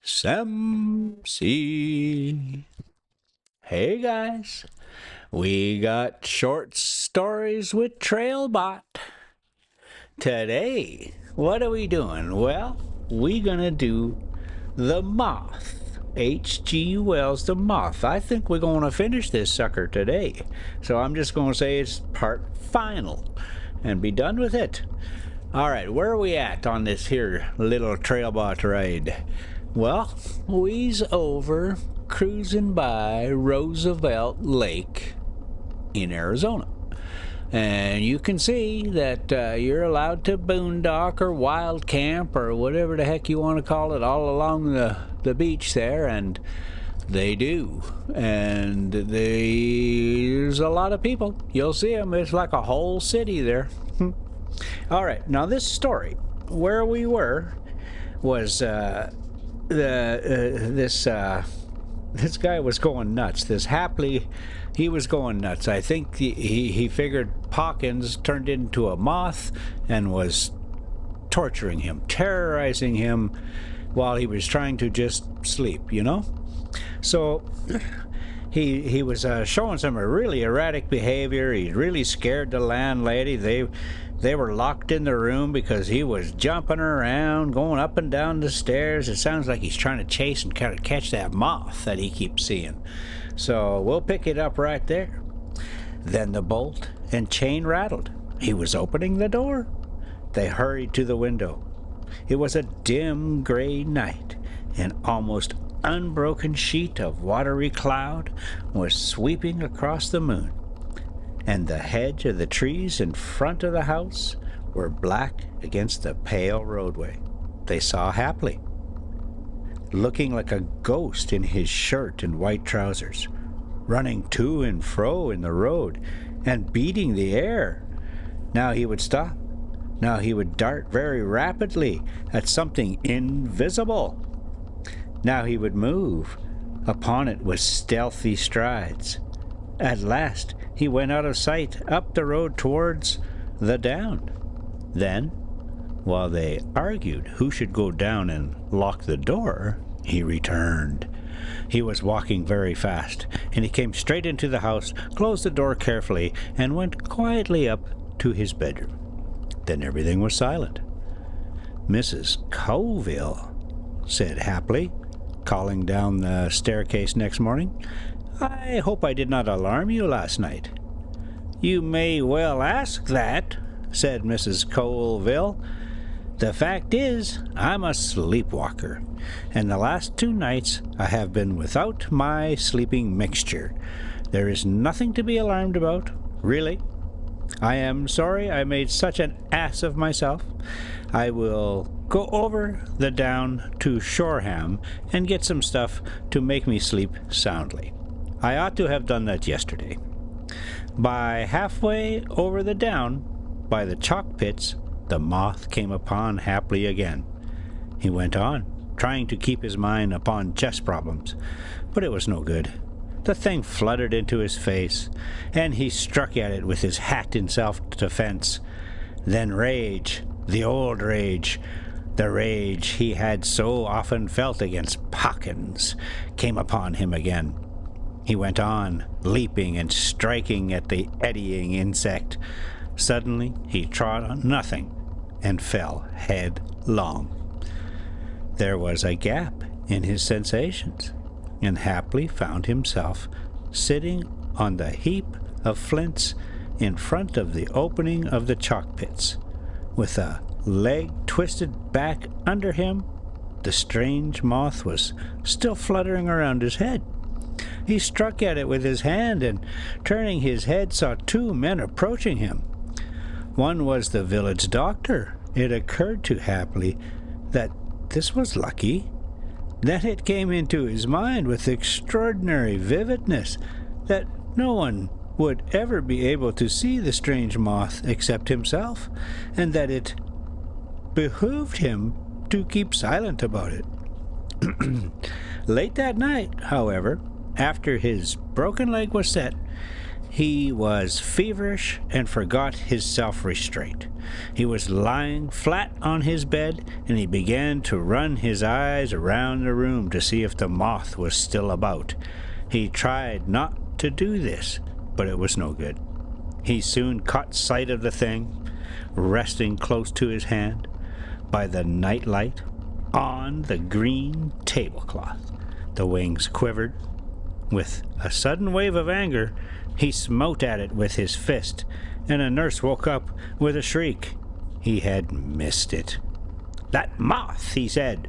Samsy. Hey guys, we got short stories with TrailBot. Today, what are we doing? Well, we're gonna do the Moth. H.G. Wells' The Moth. I think we're going to finish this sucker today. So I'm just going to say it's part final and be done with it. All right, where are we at on this here little TrailBot ride? Well, we's over cruising by Roosevelt Lake in Arizona. And you can see that you're allowed to boondock or wild camp or whatever the heck you want to call it all along the beach there, and they do. And there's a lot of people. You'll see them. It's like a whole city there. All right, now this story, where we were, was this guy was going nuts. This Hapley, he was going nuts. I think he figured Hawkins turned into a moth and was torturing him, terrorizing him while he was trying to just sleep, you know? So he was showing some really erratic behavior. He really scared the landlady. They were locked in the room because he was jumping around, going up and down the stairs. It sounds like he's trying to chase and kind of catch that moth that he keeps seeing. So we'll pick it up right there. Then the bolt and chain rattled. He was opening the door. They hurried to the window. It was a dim gray night. An almost unbroken sheet of watery cloud was sweeping across the moon, and the hedge of the trees in front of the house were black against the pale roadway. They saw Hapley, looking like a ghost in his shirt and white trousers, running to and fro in the road and beating the air. Now he would stop. Now he would dart very rapidly at something invisible. Now he would move upon it with stealthy strides. At last he went out of sight up the road towards the down. Then, while they argued who should go down and lock the door, he returned. He was walking very fast, and he came straight into the house, closed the door carefully, and went quietly up to his bedroom. Then everything was silent. "Mrs. Colville," said Hapley, calling down the staircase next morning, "I hope I did not alarm you last night." "You may well ask that," said Mrs. Colville. "The fact is, I'm a sleepwalker, and the last 2 nights I have been without my sleeping mixture. There is nothing to be alarmed about, really. I am sorry I made such an ass of myself. I will go over the down to Shoreham and get some stuff to make me sleep soundly. I ought to have done that yesterday." By halfway over the down, by the chalk pits, the moth came upon Hapley again. He went on, trying to keep his mind upon chess problems, but it was no good. The thing fluttered into his face, and he struck at it with his hat in self-defense. Then rage, the old rage, the rage he had so often felt against Hawkins, came upon him again. He went on, leaping and striking at the eddying insect. Suddenly he trod on nothing and fell headlong. There was a gap in his sensations, and Hapley found himself sitting on the heap of flints in front of the opening of the chalk pits, with a leg twisted back under him. The strange moth was still fluttering around his head. He struck at it with his hand, and turning his head saw 2 men approaching him. One was the village doctor. It occurred to Hapley that this was lucky. Then it came into his mind with extraordinary vividness that no one would ever be able to see the strange moth except himself, and that it behooved him to keep silent about it. Late that night, however, after his broken leg was set, He was feverish and forgot his self-restraint. He was lying flat on his bed, and he began to run his eyes around the room to see if the moth was still about. He tried not to do this, but it was no good. He soon caught sight of the thing, resting close to his hand, by the night light, on the green tablecloth. The wings quivered. With a sudden wave of anger, he smote at it with his fist, and a nurse woke up with a shriek. He had missed it. "That moth," he said,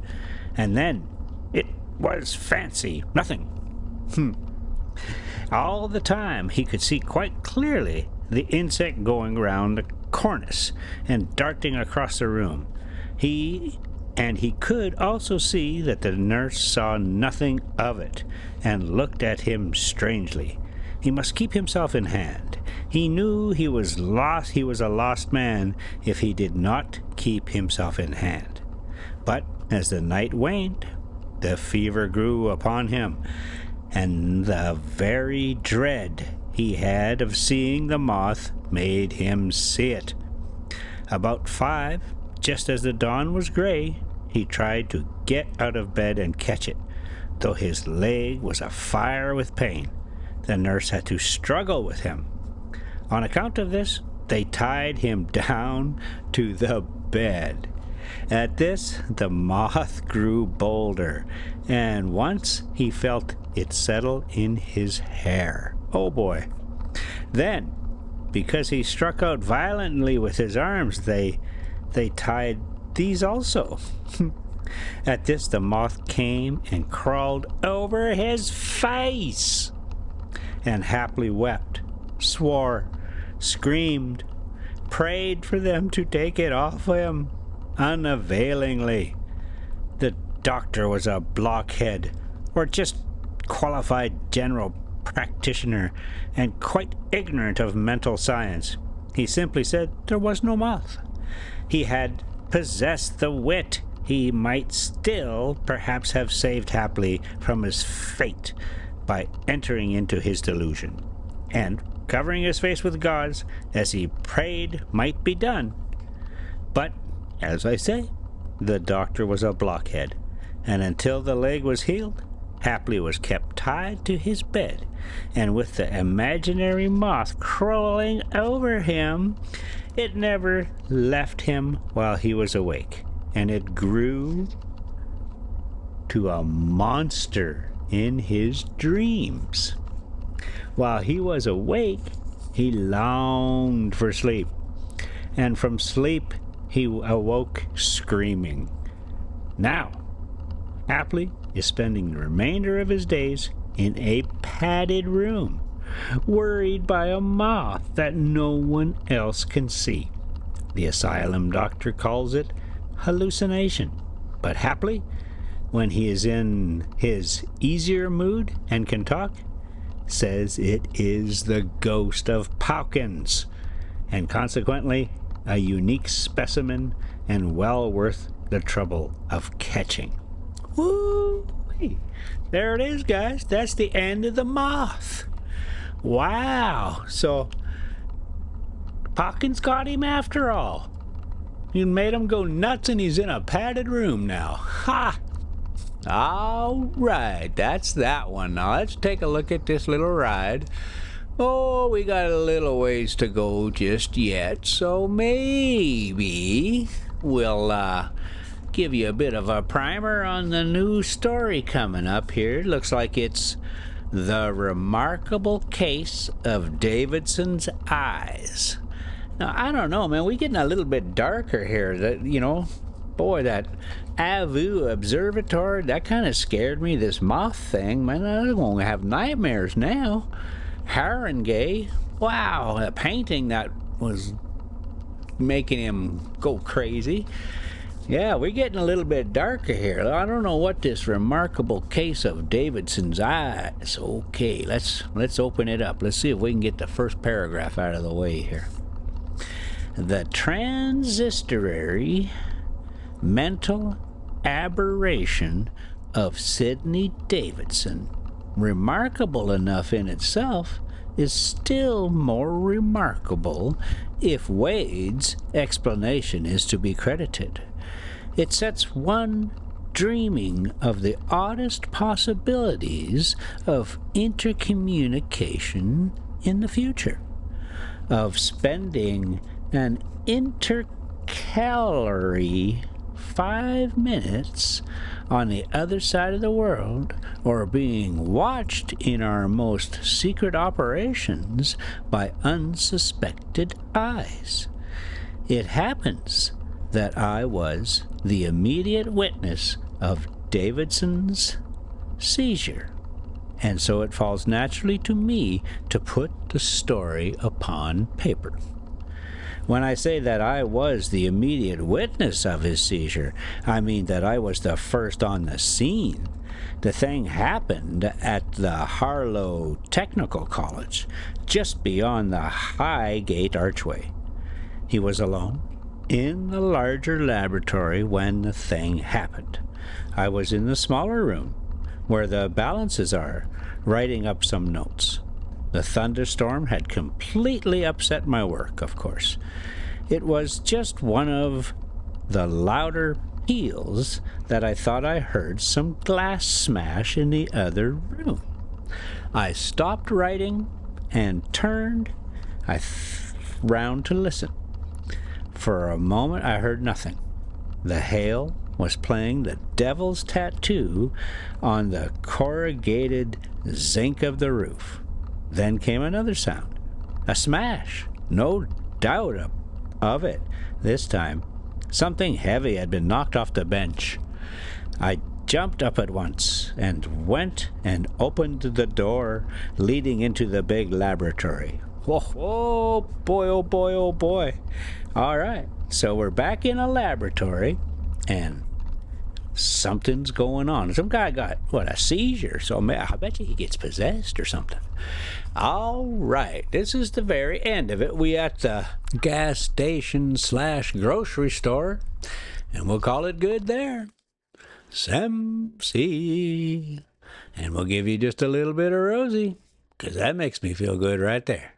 and then, "It was fancy, nothing." All the time he could see quite clearly the insect going round the cornice and darting across the room. He could also see that the nurse saw nothing of it and looked at him strangely. He must keep himself in hand. He knew he was lost. He was a lost man if he did not keep himself in hand. But as the night waned, the fever grew upon him, and the very dread he had of seeing the moth made him see it. About 5, just as the dawn was gray, he tried to get out of bed and catch it, though his leg was afire with pain. The nurse had to struggle with him. On account of this, they tied him down to the bed. At this, the moth grew bolder, and once he felt it settle in his hair. Oh boy. Then, because he struck out violently with his arms, they tied these also. At this, the moth came and crawled over his face, and happily wept, swore, screamed, prayed for them to take it off him, unavailingly. The doctor was a blockhead, or just qualified general practitioner, and quite ignorant of mental science. He simply said there was no moth. He had possessed the wit. He might still perhaps have saved Happily from his fate by entering into his delusion, and covering his face with gauze, as he prayed might be done. But, as I say, the doctor was a blockhead, and until the leg was healed, Happily was kept tied to his bed, and with the imaginary moth crawling over him, it never left him while he was awake, and it grew to a monster in his dreams. While he was awake, he longed for sleep, and from sleep he awoke screaming. Now, Happily is spending the remainder of his days in a padded room, worried by a moth that no one else can see. The asylum doctor calls it hallucination, but Happily, when he is in his easier mood and can talk, says it is the ghost of Pawkins, and consequently a unique specimen and well worth the trouble of catching. Woo! There it is, guys. That's the end of the moth. Wow. So Pawkins got him after all. You made him go nuts, and he's in a padded room now. Ha! All right, that's that one. Now let's take a look at this little ride. Oh, we got a little ways to go just yet, so maybe we'll give you a bit of a primer on the new story coming up here. Looks like it's The Remarkable Case of Davidson's Eyes. Now, I don't know, man. We're getting a little bit darker here. That, boy, that Avu Observatory, that kind of scared me. This moth thing, man, I'm going to have nightmares now. Haringey, wow, a painting that was making him go crazy. Yeah, we're getting a little bit darker here. I don't know what this remarkable case of Davidson's eyes. Okay, let's open it up. Let's see if we can get the first paragraph out of the way here. The transitory mental aberration of Sidney Davidson, remarkable enough in itself, is still more remarkable if Wade's explanation is to be credited. It sets one dreaming of the oddest possibilities of intercommunication in the future, of spending an intercalary 5 minutes on the other side of the world, or being watched in our most secret operations by unsuspected eyes. It happens that I was the immediate witness of Davidson's seizure, and so it falls naturally to me to put the story upon paper. When I say that I was the immediate witness of his seizure, I mean that I was the first on the scene. The thing happened at the Harlow Technical College, just beyond the Highgate Archway. He was alone in the larger laboratory when the thing happened. I was in the smaller room, where the balances are, writing up some notes. The thunderstorm had completely upset my work, of course. It was just one of the louder peals that I thought I heard some glass smash in the other room. I stopped writing and turned round to listen. For a moment I heard nothing. The hail was playing the devil's tattoo on the corrugated zinc of the roof. Then came another sound. A smash. No doubt of it. This time, something heavy had been knocked off the bench. I jumped up at once and went and opened the door leading into the big laboratory. Oh boy, oh boy, oh boy. All right, so we're back in a laboratory, and something's going on. Some guy got, a seizure? So I bet you he gets possessed or something. All right, this is the very end of it. We at the gas station / grocery store, and we'll call it good there. Samsy. And we'll give you just a little bit of Rosie, because that makes me feel good right there.